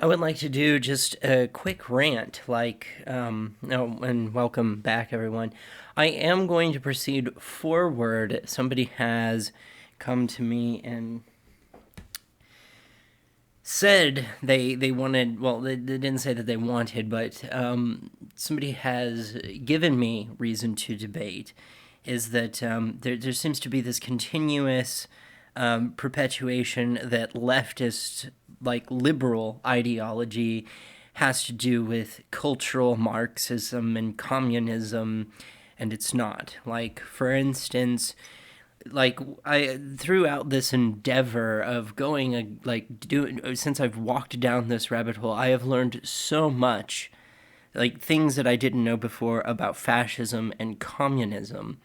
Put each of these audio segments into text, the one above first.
I would like to do just a quick rant, and welcome back, everyone. I am going to proceed forward. Somebody has come to me and said they wanted, well, they didn't say that they wanted, but somebody has given me reason to debate, is that there seems to be this continuous perpetuation that leftist, like liberal ideology has to do with cultural Marxism and communism, and it's not. Like, for instance, like I throughout this endeavor of going since I've walked down this rabbit hole, I have learned so much, like things that I didn't know before about fascism and communism.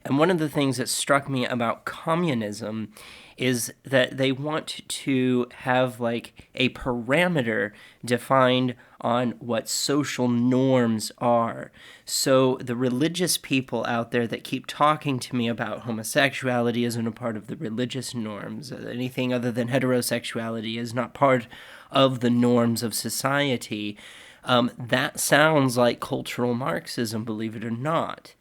And one of the things that struck me about communism is that they want to have like a parameter defined on what social norms are. So the religious people out there that keep talking to me about homosexuality isn't a part of the religious norms. Anything other than heterosexuality is not part of the norms of society. That sounds like cultural Marxism, believe it or not.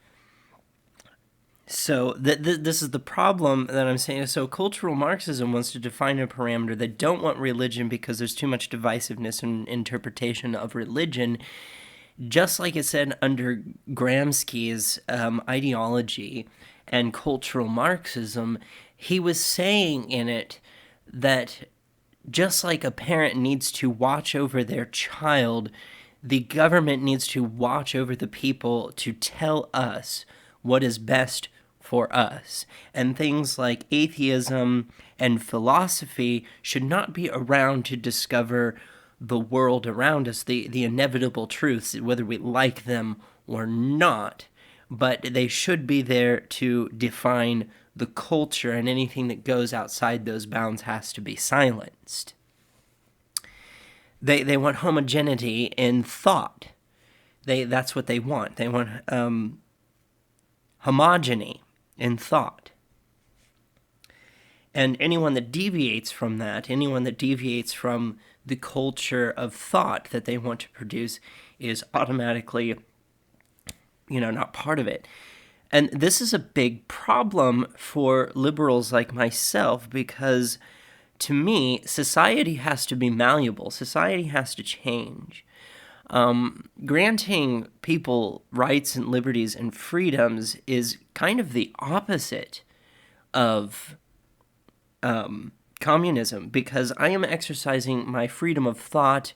So this is the problem that I'm saying. So cultural Marxism wants to define a parameter. They don't want religion because there's too much divisiveness in interpretation of religion. Just like it said under Gramsci's ideology and cultural Marxism, he was saying in it that just like a parent needs to watch over their child, the government needs to watch over the people to tell us what is best for us. And things like atheism and philosophy should not be around to discover the world around us, the inevitable truths, whether we like them or not. But they should be there to define the culture, and anything that goes outside those bounds has to be silenced. They want homogeneity in thought. That's what they want. They want homogeny in thought. And anyone that deviates from that, anyone that deviates from the culture of thought that they want to produce is automatically, not part of it. And this is a big problem for liberals like myself because, to me, society has to be malleable. Society has to change. Granting people rights and liberties and freedoms is kind of the opposite of communism, because I am exercising my freedom of thought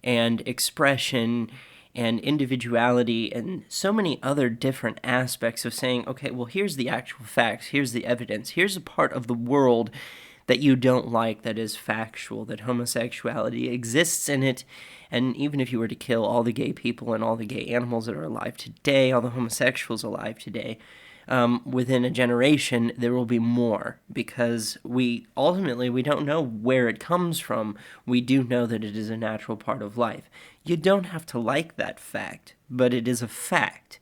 and expression and individuality and so many other different aspects of saying, okay, well, here's the actual facts, here's the evidence, here's a part of the world that you don't like that is factual, that homosexuality exists in it. And even if you were to kill all the gay people and all the gay animals that are alive today, all the homosexuals alive today, within a generation, there will be more, because we don't know where it comes from. We do know that it is a natural part of life. You don't have to like that fact, but it is a fact.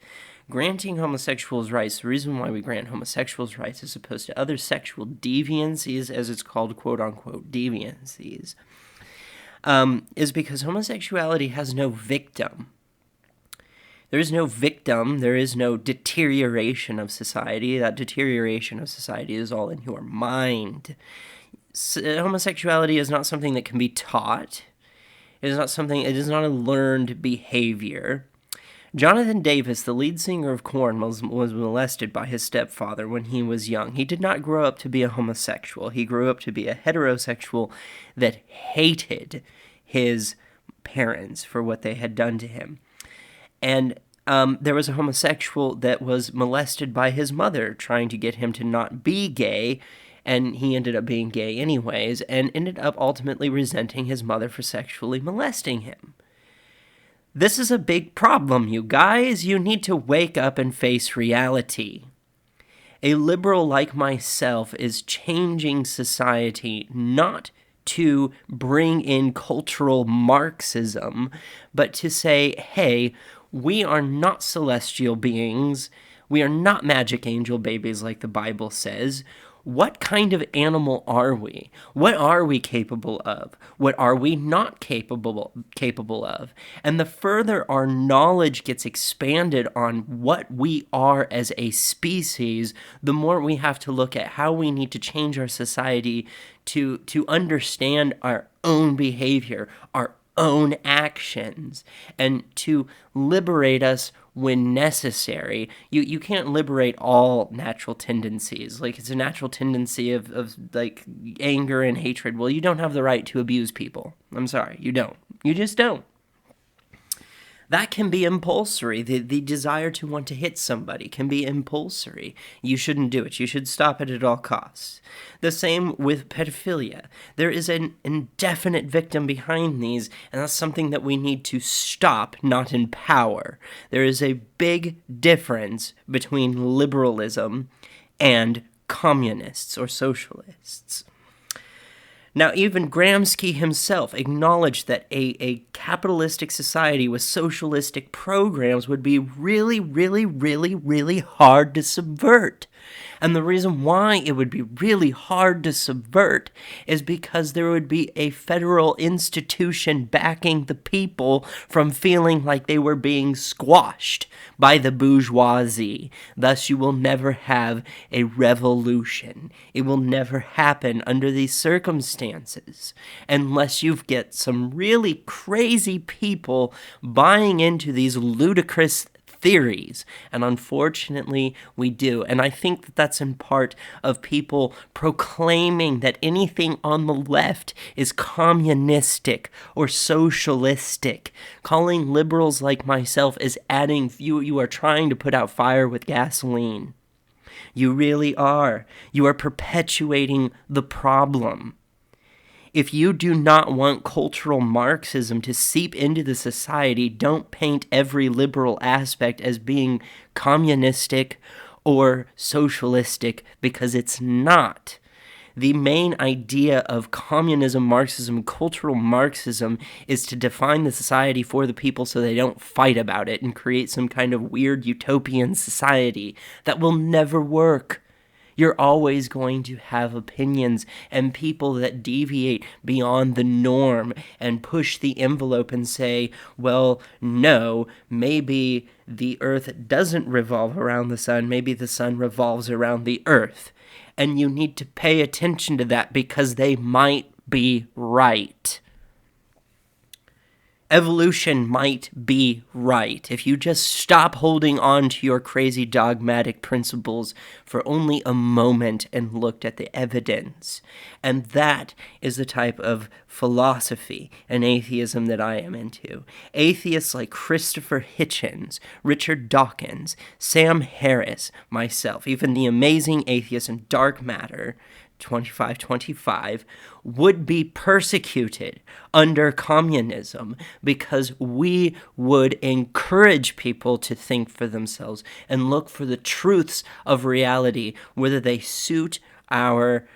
Granting homosexuals rights, the reason why we grant homosexuals rights as opposed to other sexual deviancies, as it's called, quote-unquote deviancies, is because homosexuality has no victim. There is no victim, there is no deterioration of society. That deterioration of society is all in your mind. Homosexuality is not something that can be taught. It is not a learned behavior. Jonathan Davis, the lead singer of Korn, was molested by his stepfather when he was young. He did not grow up to be a homosexual. He grew up to be a heterosexual that hated his parents for what they had done to him. And there was a homosexual that was molested by his mother, trying to get him to not be gay, and he ended up being gay anyways, and ended up ultimately resenting his mother for sexually molesting him. This is a big problem, you guys. You need to wake up and face reality. A liberal like myself is changing society not to bring in cultural Marxism, but to say, hey, we are not celestial beings. We are not magic angel babies like the Bible says. What kind of animal are we? What are we capable of? What are we not capable of? And the further our knowledge gets expanded on what we are as a species, the more we have to look at how we need to change our society to understand our own behavior, our own actions, and to liberate us when necessary. You can't liberate all natural tendencies. Like, it's a natural tendency of like anger and hatred. Well, you don't have the right to abuse people. I'm sorry, you don't. You just don't. That can be impulsory. The desire to want to hit somebody can be impulsory. You shouldn't do it. You should stop it at all costs. The same with pedophilia. There is an indefinite victim behind these, and that's something that we need to stop, not empower. There is a big difference between liberalism and communists or socialists. Now, even Gramsci himself acknowledged that a capitalistic society with socialistic programs would be really, really, really, really hard to subvert. And the reason why it would be really hard to subvert is because there would be a federal institution backing the people from feeling like they were being squashed by the bourgeoisie. Thus, you will never have a revolution. It will never happen under these circumstances unless you get some really crazy people buying into these ludicrous theories, and unfortunately we do. And I think that that's in part of people proclaiming that anything on the left is communistic or socialistic, calling liberals like myself as adding, you are trying to put out fire with gasoline. You really are. You are perpetuating the problem. If you do not want cultural Marxism to seep into the society, don't paint every liberal aspect as being communistic or socialistic, because it's not. The main idea of communism, Marxism, cultural Marxism is to define the society for the people so they don't fight about it and create some kind of weird utopian society that will never work. You're always going to have opinions and people that deviate beyond the norm and push the envelope and say, well, no, maybe the earth doesn't revolve around the sun. Maybe the sun revolves around the earth. And you need to pay attention to that because they might be right. Evolution might be right if you just stop holding on to your crazy dogmatic principles for only a moment and looked at the evidence. And that is the type of philosophy and atheism that I am into. Atheists like Christopher Hitchens, Richard Dawkins, Sam Harris, myself, even the amazing atheist in Dark Matter, 2525, would be persecuted under communism because we would encourage people to think for themselves and look for the truths of reality, whether they suit our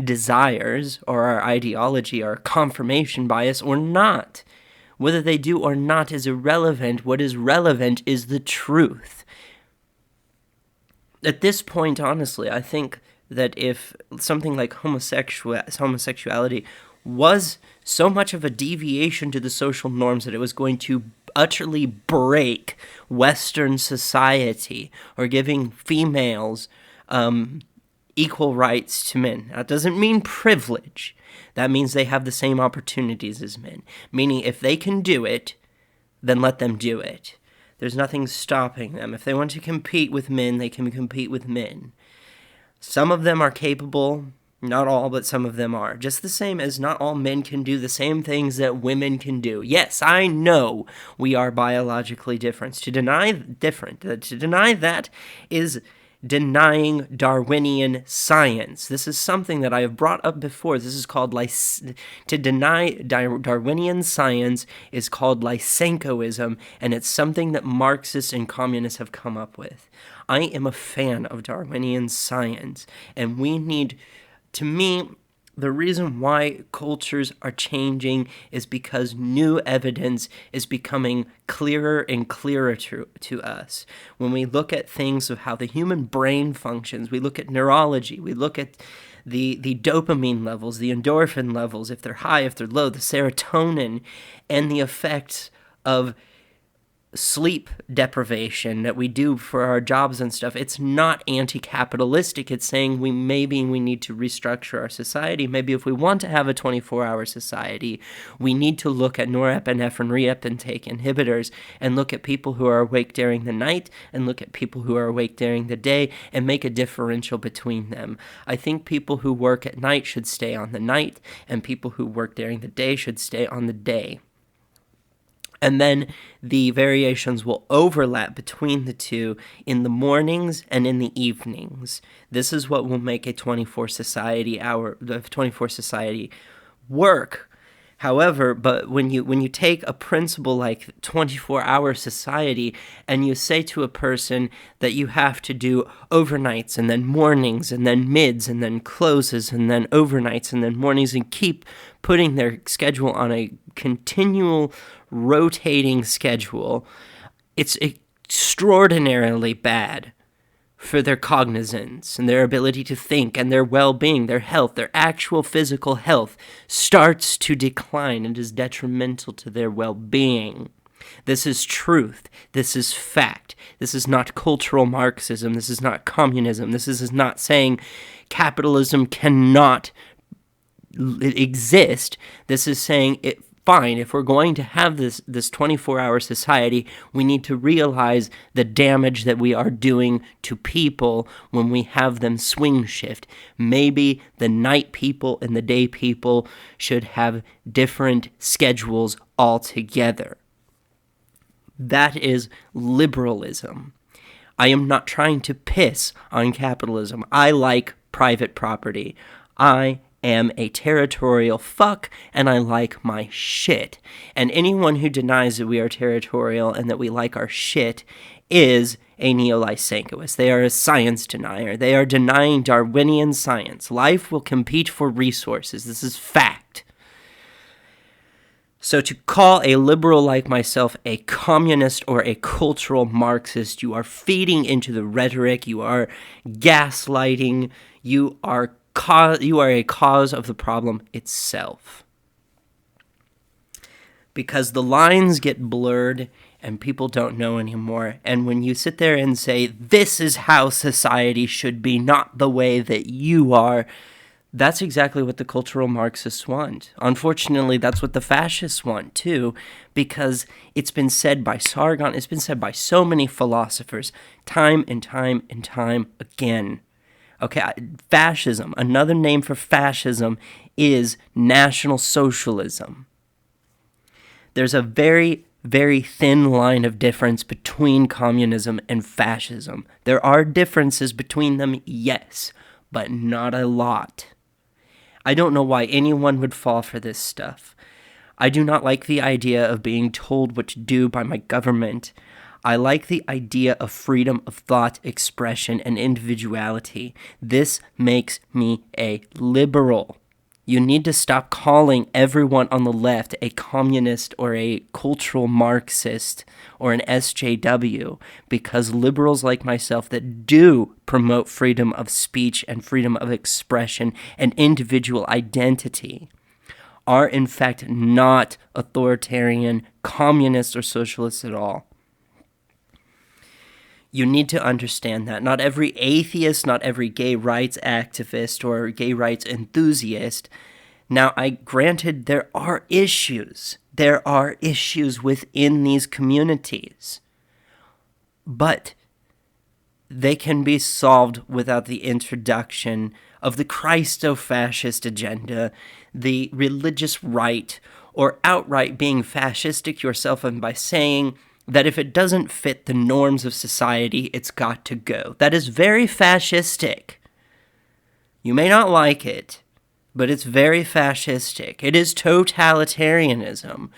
desires or our ideology or confirmation bias or not. Whether they do or not is irrelevant. What is relevant is the truth. At this point, honestly, I think that if something like homosexuality was so much of a deviation to the social norms that it was going to utterly break Western society or giving females equal rights to men. That doesn't mean privilege. That means they have the same opportunities as men. Meaning if they can do it, then let them do it. There's nothing stopping them. If they want to compete with men, they can compete with men. Some of them are capable, not all, but some of them are. Just the same as not all men can do the same things that women can do. Yes, I know we are biologically different. To deny that is denying Darwinian science. This is something that I have brought up before. This is called to deny Darwinian science is called Lysenkoism, and it's something that Marxists and communists have come up with. I am a fan of Darwinian science, and we need, to me, The reason why cultures are changing is because new evidence is becoming clearer and clearer to us. When we look at things of how the human brain functions, we look at neurology, we look at the dopamine levels, the endorphin levels, if they're high, if they're low, the serotonin, and the effects of sleep deprivation that we do for our jobs and stuff. It's not anti-capitalistic. It's saying we need to restructure our society. Maybe if we want to have a 24-hour society, we need to look at norepinephrine reuptake inhibitors and look at people who are awake during the night and look at people who are awake during the day and make a differential between them. I think people who work at night should stay on the night and people who work during the day should stay on the day. And then the variations will overlap between the two in the mornings and in the evenings. This is what will make a 24 society work. However, but when you take a principle like 24-hour society and you say to a person that you have to do overnights and then mornings and then mids and then closes and then overnights and then mornings and keep putting their schedule on a continual rotating schedule, it's extraordinarily bad for their cognizance and their ability to think and their well-being, their health, their actual physical health starts to decline and is detrimental to their well-being. This is truth. This is fact. This is not cultural Marxism. This is not communism. This is not saying capitalism cannot exist. This is saying fine, if we're going to have this 24-hour society, we need to realize the damage that we are doing to people when we have them swing shift. Maybe the night people and the day people should have different schedules altogether. That is liberalism. I am not trying to piss on capitalism. I like private property. I am a territorial fuck, and I like my shit. And anyone who denies that we are territorial and that we like our shit is a neo-Lysenkoist. They are a science denier. They are denying Darwinian science. Life will compete for resources. This is fact. So to call a liberal like myself a communist or a cultural Marxist, you are feeding into the rhetoric, you are gaslighting, you are a cause of the problem itself. Because the lines get blurred and people don't know anymore. And when you sit there and say, this is how society should be, not the way that you are, that's exactly what the cultural Marxists want. Unfortunately, that's what the fascists want too, because it's been said by Sargon, it's been said by so many philosophers, time and time and time again. Okay, fascism, another name for fascism is National Socialism. There's a very, very thin line of difference between communism and fascism. There are differences between them, yes, but not a lot. I don't know why anyone would fall for this stuff. I do not like the idea of being told what to do by my government. I like the idea of freedom of thought, expression, and individuality. This makes me a liberal. You need to stop calling everyone on the left a communist or a cultural Marxist or an SJW, because liberals like myself that do promote freedom of speech and freedom of expression and individual identity are in fact not authoritarian, communists, or socialists at all. You need to understand that. Not every atheist, not every gay rights activist or gay rights enthusiast. Now, granted, there are issues. There are issues within these communities. But they can be solved without the introduction of the Christo-fascist agenda, the religious right, or outright being fascistic yourself, and by saying that if it doesn't fit the norms of society, it's got to go. That is very fascistic. You may not like it, but it's very fascistic. It is totalitarianism.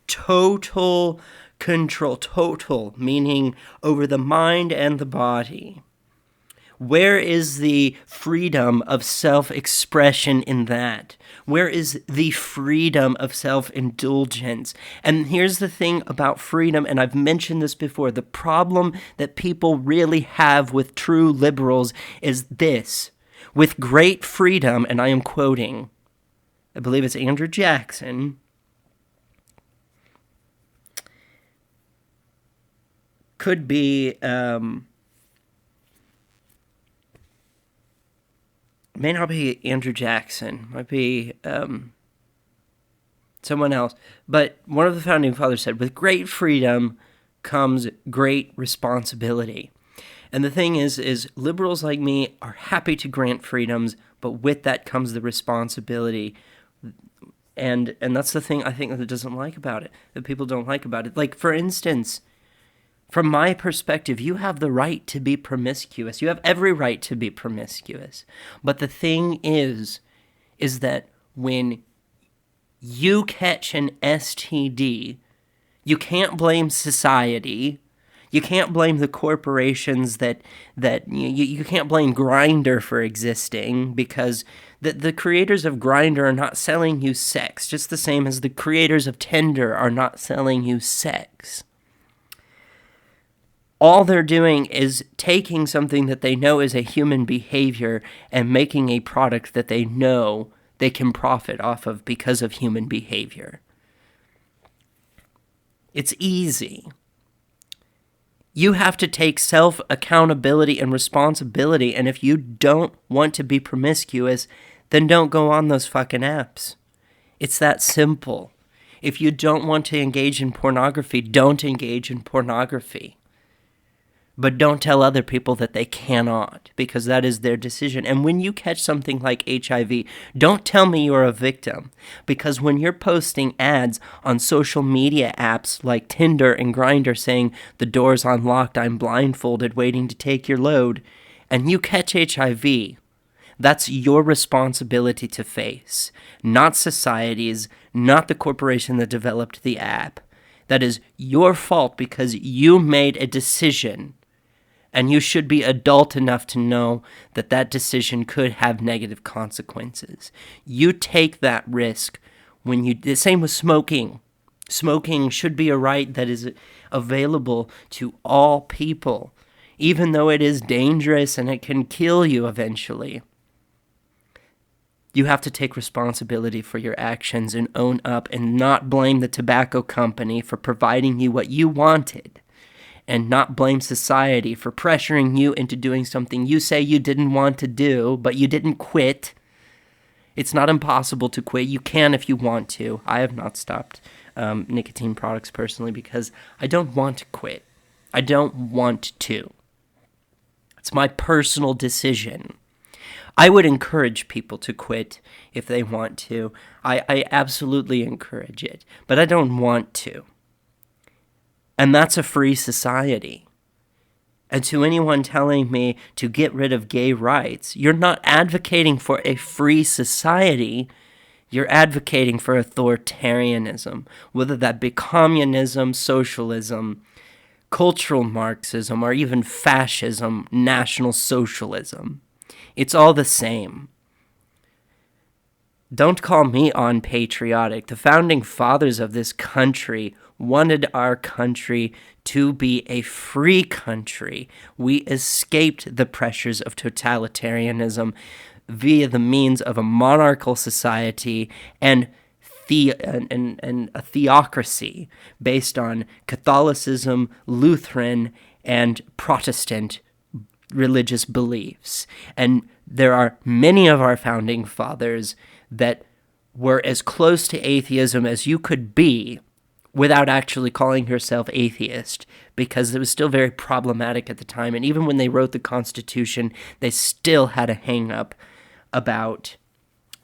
Total control. Total, meaning over the mind and the body. Where is the freedom of self-expression in that? Where is the freedom of self-indulgence? And here's the thing about freedom, and I've mentioned this before, the problem that people really have with true liberals is this. With great freedom, and I am quoting, I believe it's Andrew Jackson, could be... may not be Andrew Jackson, might be someone else, but one of the founding fathers said, with great freedom comes great responsibility. And the thing is liberals like me are happy to grant freedoms, but with that comes the responsibility. And that's the thing I think that doesn't like about it, that people don't like about it. Like, for instance, from my perspective, you have the right to be promiscuous. You have every right to be promiscuous. But the thing is that when you catch an STD, you can't blame society. You can't blame the corporations that you can't blame Grindr for existing, because the creators of Grindr are not selling you sex, just the same as the creators of Tinder are not selling you sex. All they're doing is taking something that they know is a human behavior and making a product that they know they can profit off of because of human behavior. It's easy. You have to take self-accountability and responsibility, and if you don't want to be promiscuous, then don't go on those fucking apps. It's that simple. If you don't want to engage in pornography, don't engage in pornography. But don't tell other people that they cannot, because that is their decision. And when you catch something like HIV, don't tell me you're a victim, because when you're posting ads on social media apps like Tinder and Grindr saying, the door's unlocked, I'm blindfolded, waiting to take your load, and you catch HIV, that's your responsibility to face, not society's, not the corporation that developed the app. That is your fault because you made a decision. And you should be adult enough to know that that decision could have negative consequences. You take that risk when you... The same with smoking. Smoking should be a right that is available to all people, even though it is dangerous and it can kill you eventually. You have to take responsibility for your actions and own up and not blame the tobacco company for providing you what you wanted. And not blame society for pressuring you into doing something you say you didn't want to do, but you didn't quit. It's not impossible to quit. You can if you want to. I have not stopped nicotine products personally because I don't want to quit. I don't want to. It's my personal decision. I would encourage people to quit if they want to. I absolutely encourage it, but I don't want to. And that's a free society. And to anyone telling me to get rid of gay rights, you're not advocating for a free society. You're advocating for authoritarianism, whether that be communism, socialism, cultural Marxism, or even fascism, National Socialism. It's all the same. Don't call me unpatriotic. The founding fathers of this country wanted our country to be a free country. We escaped the pressures of totalitarianism via the means of a monarchical society and a theocracy based on Catholicism, Lutheran, and Protestant religious beliefs. And there are many of our founding fathers that were as close to atheism as you could be without actually calling yourself atheist, because it was still very problematic at the time. And even when they wrote the Constitution, they still had a hang-up about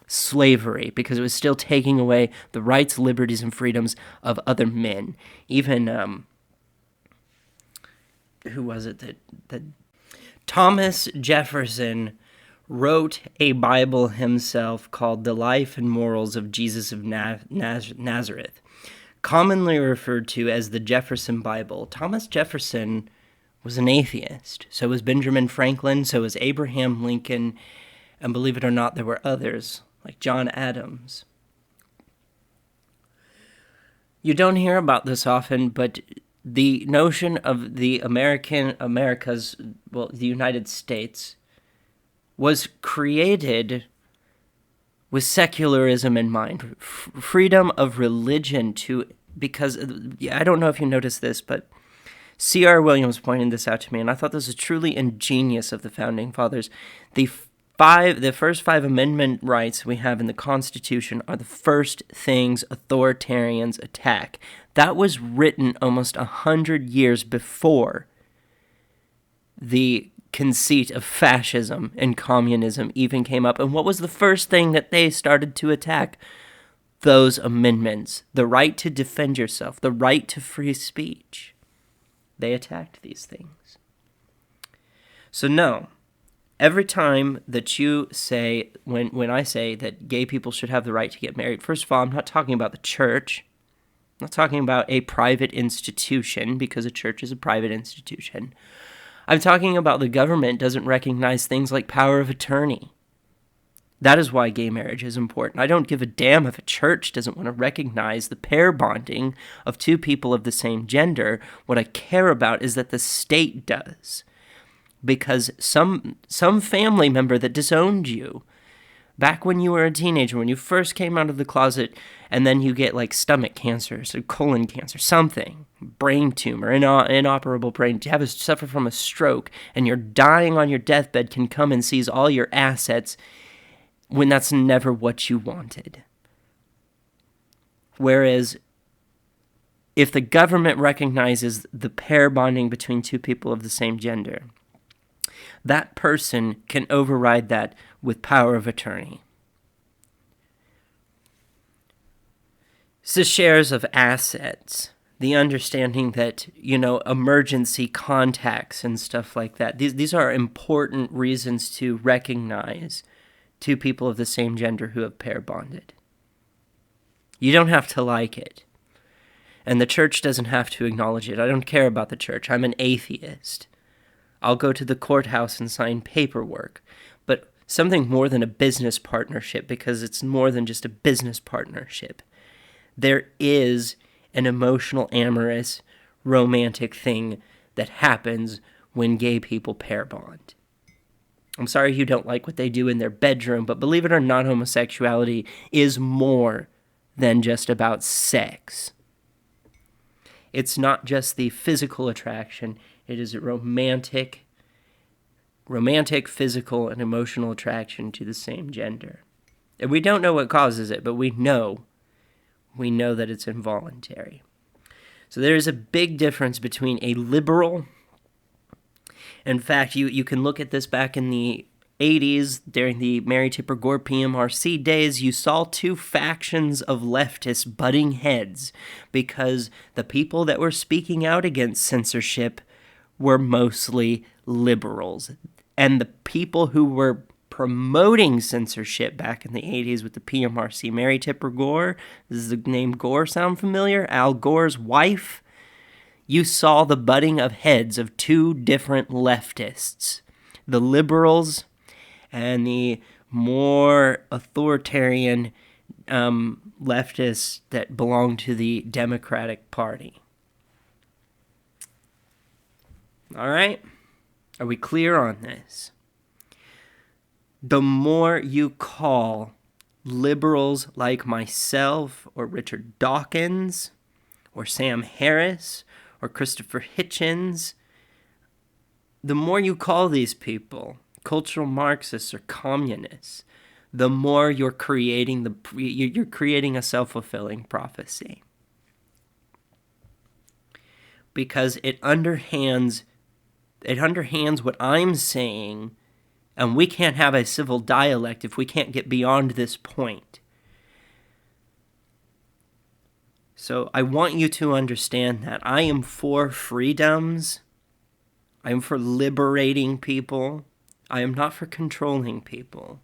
slavery, because it was still taking away the rights, liberties, and freedoms of other men. Even, who was it that Thomas Jefferson wrote a Bible himself called The Life and Morals of Jesus of Nazareth, commonly referred to as the Jefferson Bible. Thomas Jefferson was an atheist. So was Benjamin Franklin, so was Abraham Lincoln, and believe it or not, there were others, like John Adams. You don't hear about this often, but the notion of the the United States, was created with secularism in mind, freedom of religion because I don't know if you noticed this, but C.R. Williams pointed this out to me, and I thought this was truly ingenious of the Founding Fathers. The first five amendment rights we have in the Constitution are the first things authoritarians attack. That was written almost 100 years before the conceit of fascism and communism even came up. And what was the first thing that they started to attack? Those amendments. The right to defend yourself, the right to free speech. They attacked these things. So no, every time that you say, when I say that gay people should have the right to get married, first of all, I'm not talking about the church. I'm not talking about a private institution, because a church is a private institution. I'm talking about the government doesn't recognize things like power of attorney. That is why gay marriage is important. I don't give a damn if a church doesn't want to recognize the pair bonding of two people of the same gender. What I care about is that the state does. Because some family member that disowned you back when you were a teenager, when you first came out of the closet, and then you get like stomach cancer, so colon cancer, something, brain tumor, inoperable brain, you suffer from a stroke, and you're dying on your deathbed, can come and seize all your assets when that's never what you wanted. Whereas if the government recognizes the pair bonding between two people of the same gender, that person can override that with power of attorney. So shares of assets, the understanding that, emergency contacts and stuff like that. These are important reasons to recognize two people of the same gender who have pair bonded. You don't have to like it. And the church doesn't have to acknowledge it. I don't care about the church. I'm an atheist. I'll go to the courthouse and sign paperwork. But something more than a business partnership, because it's more than just a business partnership. There is an emotional, amorous, romantic thing that happens when gay people pair bond. I'm sorry you don't like what they do in their bedroom, but believe it or not, homosexuality is more than just about sex. It's not just the physical attraction. It is a romantic, physical, and emotional attraction to the same gender. And we don't know what causes it, but we know that it's involuntary. So there is a big difference between a liberal. In fact, you can look at this back in the 80s, during the Mary Tipper Gore PMRC days, you saw two factions of leftists butting heads because the people that were speaking out against censorship were mostly liberals. And the people who were promoting censorship back in the 80s with the PMRC, Mary Tipper Gore, does the name Gore sound familiar? Al Gore's wife? You saw the butting of heads of two different leftists. The liberals and the more authoritarian leftists that belong to the Democratic Party. All right? Are we clear on this? The more you call liberals like myself or Richard Dawkins or Sam Harris or Christopher Hitchens, the more you call these people cultural Marxists or communists, the more you're creating a self-fulfilling prophecy. Because it underhands what I'm saying, and we can't have a civil dialect if we can't get beyond this point. So I want you to understand that I am for freedoms. I am for liberating people. I am not for controlling people.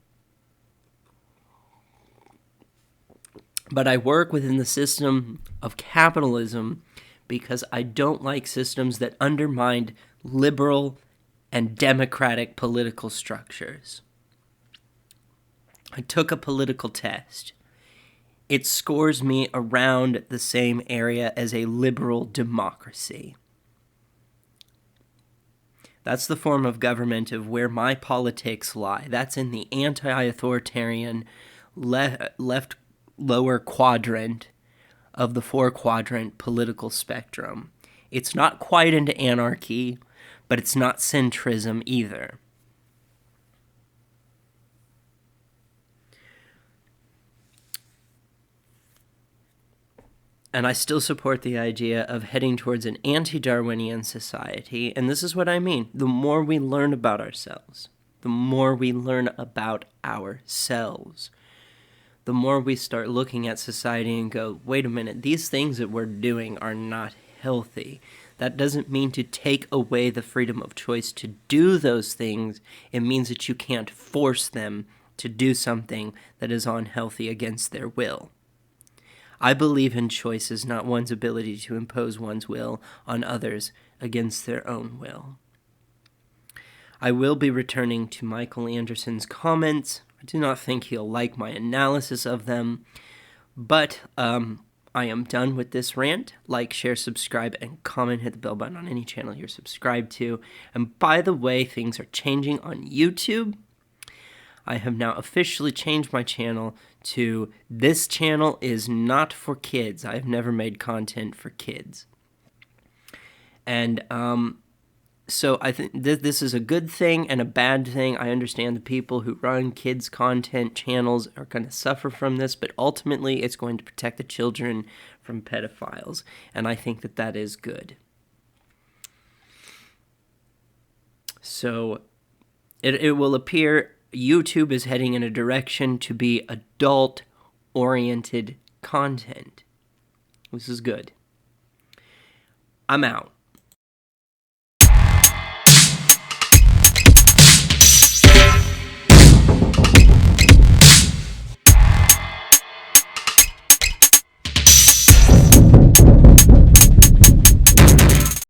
But I work within the system of capitalism because I don't like systems that undermine liberal and democratic political structures. I took a political test. It scores me around the same area as a liberal democracy. That's the form of government of where my politics lie. That's in the anti-authoritarian left lower quadrant of the four-quadrant political spectrum. It's not quite into anarchy, but it's not centrism either. And I still support the idea of heading towards an anti-Darwinian society, and this is what I mean. The more we learn about ourselves, the more we learn about ourselves, the more we start looking at society and go, wait a minute, these things that we're doing are not healthy. That doesn't mean to take away the freedom of choice to do those things. It means that you can't force them to do something that is unhealthy against their will. I believe in choices, not one's ability to impose one's will on others against their own will. I will be returning to Michael Anderson's comments. I do not think he'll like my analysis of them, but I am done with this rant. Like, share, subscribe, and comment. Hit the bell button on any channel you're subscribed to. And by the way, things are changing on YouTube. I have now officially changed my channel to this channel is not for kids. I've never made content for kids. And so I think this is a good thing and a bad thing. I understand the people who run kids' content channels are going to suffer from this, but ultimately it's going to protect the children from pedophiles. And I think that that is good. So it will appear YouTube is heading in a direction to be adult-oriented content. This is good. I'm out.